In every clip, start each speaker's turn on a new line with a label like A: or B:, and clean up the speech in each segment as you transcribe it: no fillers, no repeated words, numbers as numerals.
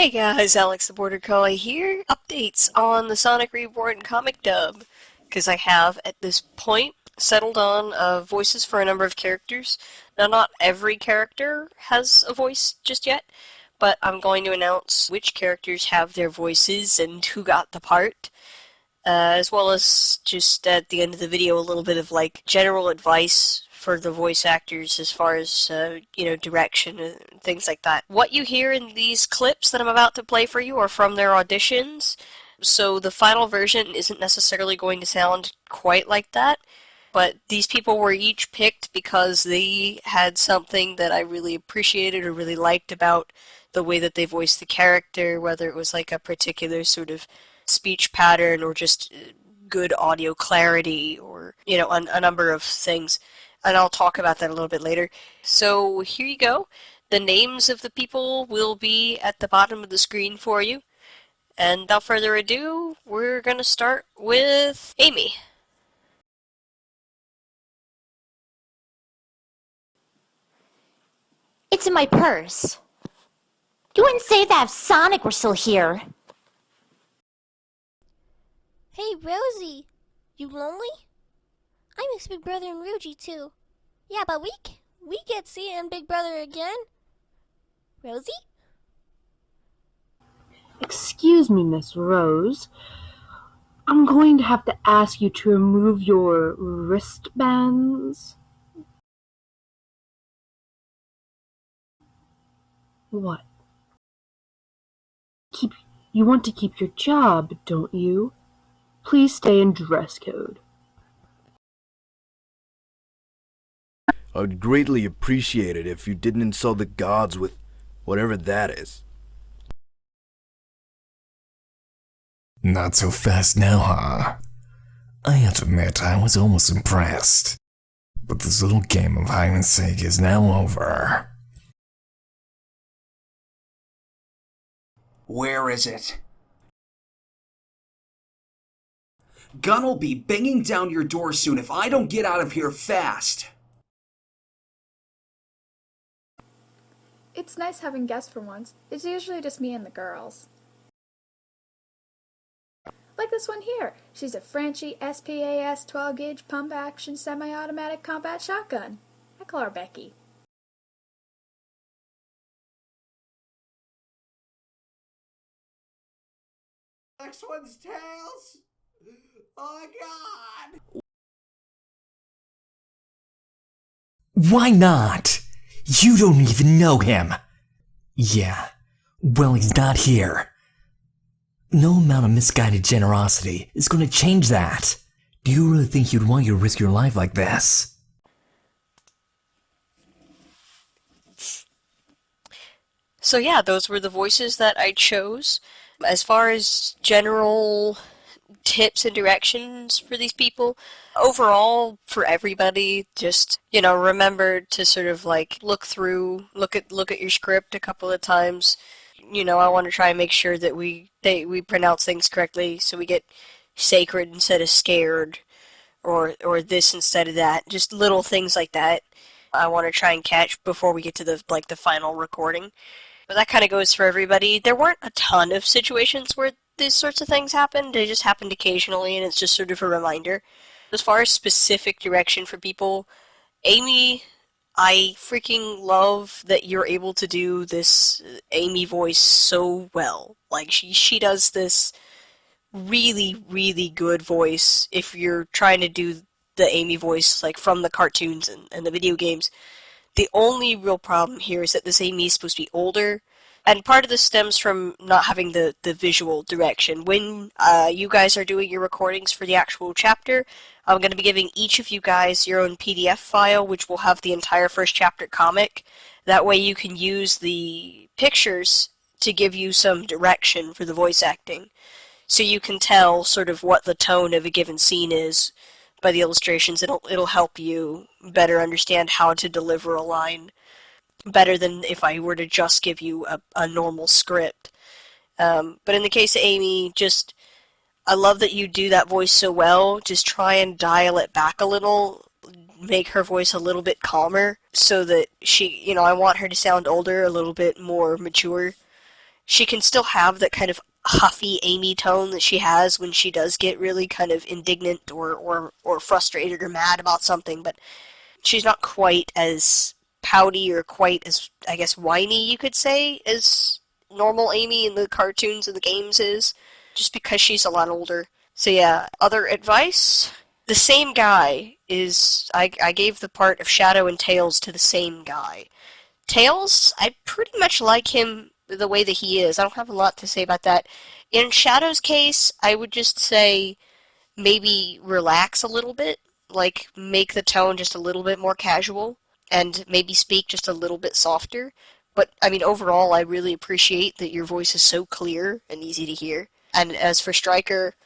A: Hey guys, Alex the Border Collie here. Updates on the Sonic Reborn comic dub, because I have, at this point, settled on voices for a number of characters. Now, not every character has a voice just yet, but I'm going to announce which characters have their voices and who got the part, as well as just at the end of the video a little bit of general advice for the voice actors as far as, direction and things like that. What you hear in these clips that I'm about to play for you are from their auditions, so the final version isn't necessarily going to sound quite like that, but these people were each picked because they had something that I really appreciated or really liked about the way that they voiced the character, whether it was like a particular sort of speech pattern or just good audio clarity or, a number of things. And I'll talk about that a little bit later. So here you go. The names of the people will be at the bottom of the screen for you. And without further ado, we're going to start with Amy.
B: It's in my purse. You wouldn't say that if Sonic were still here.
C: Hey, Rosie, you lonely? I miss Big Brother and Ruji too. Yeah, but we get seeing Big Brother again. Rosie?
D: Excuse me, Miss Rose. I'm going to have to ask you to remove your wristbands. What? You want to keep your job, don't you? Please stay in dress code.
E: I would greatly appreciate it if you didn't insult the gods with whatever that is.
F: Not so fast now, huh? I have to admit, I was almost impressed. But this little game of hide and seek is now over.
G: Where is it? Gun'll be banging down your door soon if I don't get out of here fast.
H: It's nice having guests for once. It's usually just me and the girls. Like this one here. She's a Frenchie SPAS 12-gauge pump-action semi-automatic combat shotgun. I call her Becky.
G: Next one's Tails. Oh God!
F: Why not? You don't even know him. Yeah, well, he's not here. No amount of misguided generosity is going to change that. Do you really think you'd want you to risk your life like this?
A: So yeah, those were the voices that I chose. As far as general tips and directions for these people, overall, for everybody, just, remember to sort of look at your script a couple of times. I want to try and make sure that we pronounce things correctly, so we get sacred instead of scared, or this instead of that. Just little things like that I want to try and catch before we get to the final recording. But that kind of goes for everybody. There weren't a ton of situations where these sorts of things happened. They just happened occasionally, and it's just sort of a reminder. As far as specific direction for people, Amy, I freaking love that you're able to do this Amy voice so well. She does this really, really good voice if you're trying to do the Amy voice from the cartoons and the video games. The only real problem here is that this Amy is supposed to be older, and part of this stems from not having the visual direction. When you guys are doing your recordings for the actual chapter, I'm going to be giving each of you guys your own PDF file, which will have the entire first chapter comic. That way you can use the pictures to give you some direction for the voice acting. So you can tell sort of what the tone of a given scene is by the illustrations. It'll help you better understand how to deliver a line better than if I were to just give you a normal script. But in the case of Amy, I love that you do that voice so well. Just try and dial it back a little, make her voice a little bit calmer, so that I want her to sound older, a little bit more mature. she can still have that kind of huffy Amy tone that she has when she does get really kind of indignant or frustrated or mad about something, but she's not quite as pouty or quite as, I guess, whiny, you could say, as normal Amy in the cartoons and the games is, just because she's a lot older. So yeah, other advice? The same guy is, I gave the part of Shadow and Tails to the same guy. Tails, I pretty much like him the way that he is. I don't have a lot to say about that. In Shadow's case, I would just say maybe relax a little bit, like make the tone just a little bit more casual, and maybe speak just a little bit softer. But I mean, overall, I really appreciate that your voice is so clear and easy to hear. And as for Stryker,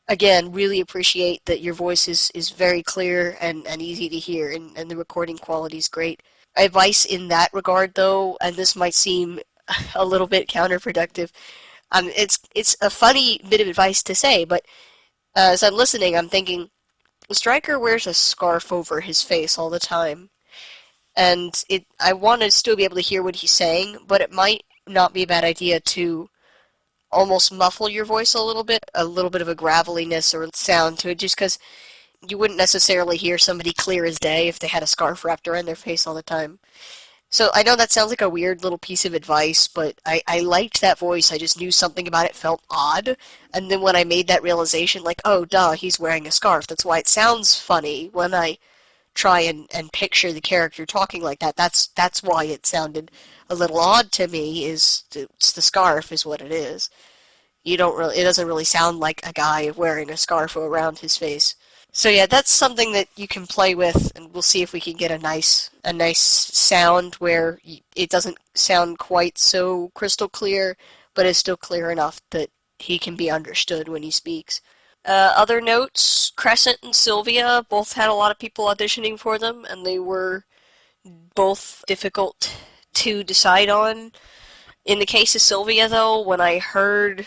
A: again, really appreciate that your voice is very clear and easy to hear, and the recording quality is great. Advice in that regard, though, and this might seem a little bit counterproductive, it's a funny bit of advice to say, but as I'm listening, I'm thinking, Stryker wears a scarf over his face all the time, and I want to still be able to hear what he's saying, but it might not be a bad idea to almost muffle your voice a little bit of a graveliness or sound to it, just because you wouldn't necessarily hear somebody clear as day if they had a scarf wrapped around their face all the time. So I know that sounds like a weird little piece of advice, but I liked that voice. I just knew something about it felt odd. And then when I made that realization, like, oh, duh, he's wearing a scarf. That's why it sounds funny when I try and picture the character talking like that. That's why it sounded a little odd to me, it's the scarf is what it is. It doesn't really sound like a guy wearing a scarf around his face. So yeah, that's something that you can play with, and we'll see if we can get a nice sound where it doesn't sound quite so crystal clear, but is still clear enough that he can be understood when he speaks. Other notes, Crescent and Sylvia both had a lot of people auditioning for them, and they were both difficult to decide on. In the case of Sylvia, though, when I heard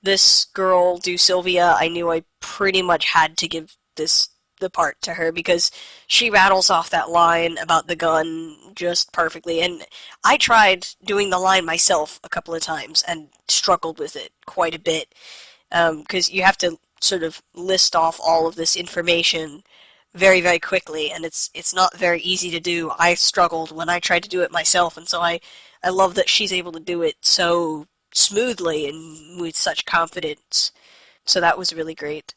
A: this girl do Sylvia, I knew I pretty much had to give the part to her because she rattles off that line about the gun just perfectly. And I tried doing the line myself a couple of times and struggled with it quite a bit because you have to sort of list off all of this information very, very quickly, and it's not very easy to do. I struggled when I tried to do it myself, and so I love that she's able to do it so smoothly and with such confidence. So that was really great.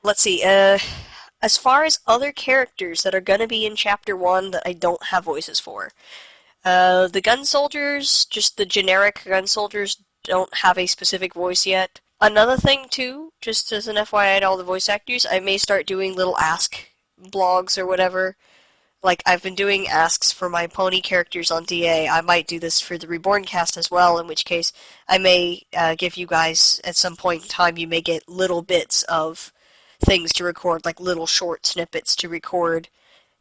A: Let's see, as far as other characters that are going to be in Chapter 1 that I don't have voices for, the gun soldiers, just the generic gun soldiers, don't have a specific voice yet. Another thing, too, just as an FYI to all the voice actors, I may start doing little ask blogs or whatever. Like, I've been doing asks for my pony characters on DA. I might do this for the Reborn cast as well, in which case I may give you guys, at some point in time, you may get little bits of things to record, like little short snippets to record,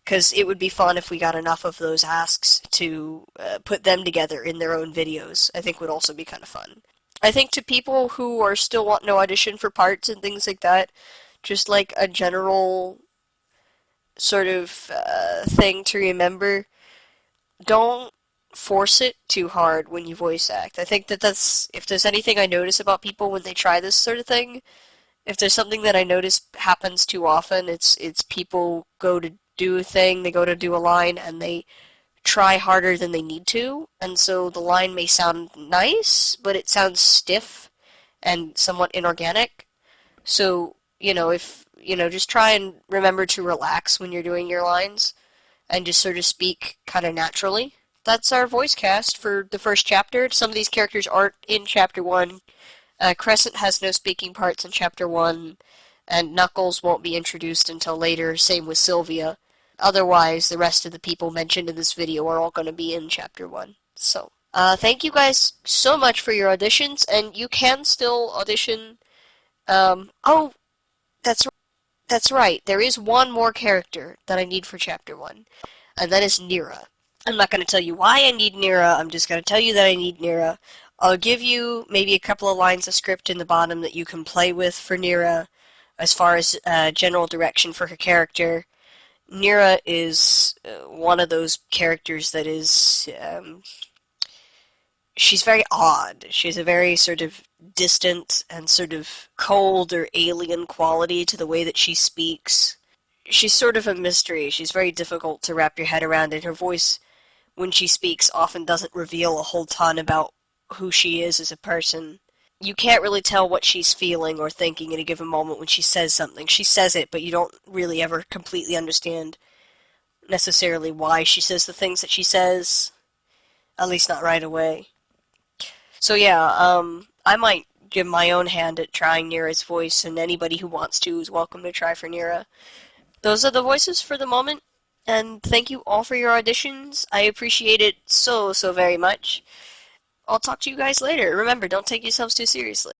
A: because it would be fun if we got enough of those asks to put them together in their own videos. I think would also be kind of fun. I think to people who are still wanting to audition for parts and things like that, just like a general sort of thing to remember, don't force it too hard when you voice act. I think that's if there's anything I notice about people when they try this sort of thing, if there's something that I notice happens too often, it's people go to do a thing, they go to do a line, and they try harder than they need to, and so the line may sound nice, but it sounds stiff and somewhat inorganic. So, just try and remember to relax when you're doing your lines and just sort of speak kind of naturally. That's our voice cast for the first chapter. Some of these characters aren't in Chapter 1. Crescent has no speaking parts in Chapter 1, and Knuckles won't be introduced until later, same with Sylvia. Otherwise, the rest of the people mentioned in this video are all going to be in Chapter 1. So, thank you guys so much for your auditions, and you can still audition. Oh, that's right. There is one more character that I need for Chapter 1, and that is Nira. I'm not going to tell you why I need Nira, I'm just going to tell you that I need Nira. I'll give you maybe a couple of lines of script in the bottom that you can play with for Nira, as far as general direction for her character. Nira is one of those characters that is she's very odd. She's a very sort of distant and sort of cold or alien quality to the way that she speaks. She's sort of a mystery. She's very difficult to wrap your head around, and her voice, when she speaks, often doesn't reveal a whole ton about who she is as a person. You can't really tell what she's feeling or thinking at a given moment when she says something. She says it, but you don't really ever completely understand necessarily why she says the things that she says, at least not right away. So yeah, I might give my own hand at trying Nira's voice, and anybody who wants to is welcome to try for Nira. Those are the voices for the moment, and thank you all for your auditions. I appreciate it so very much. I'll talk to you guys later. Remember, don't take yourselves too seriously.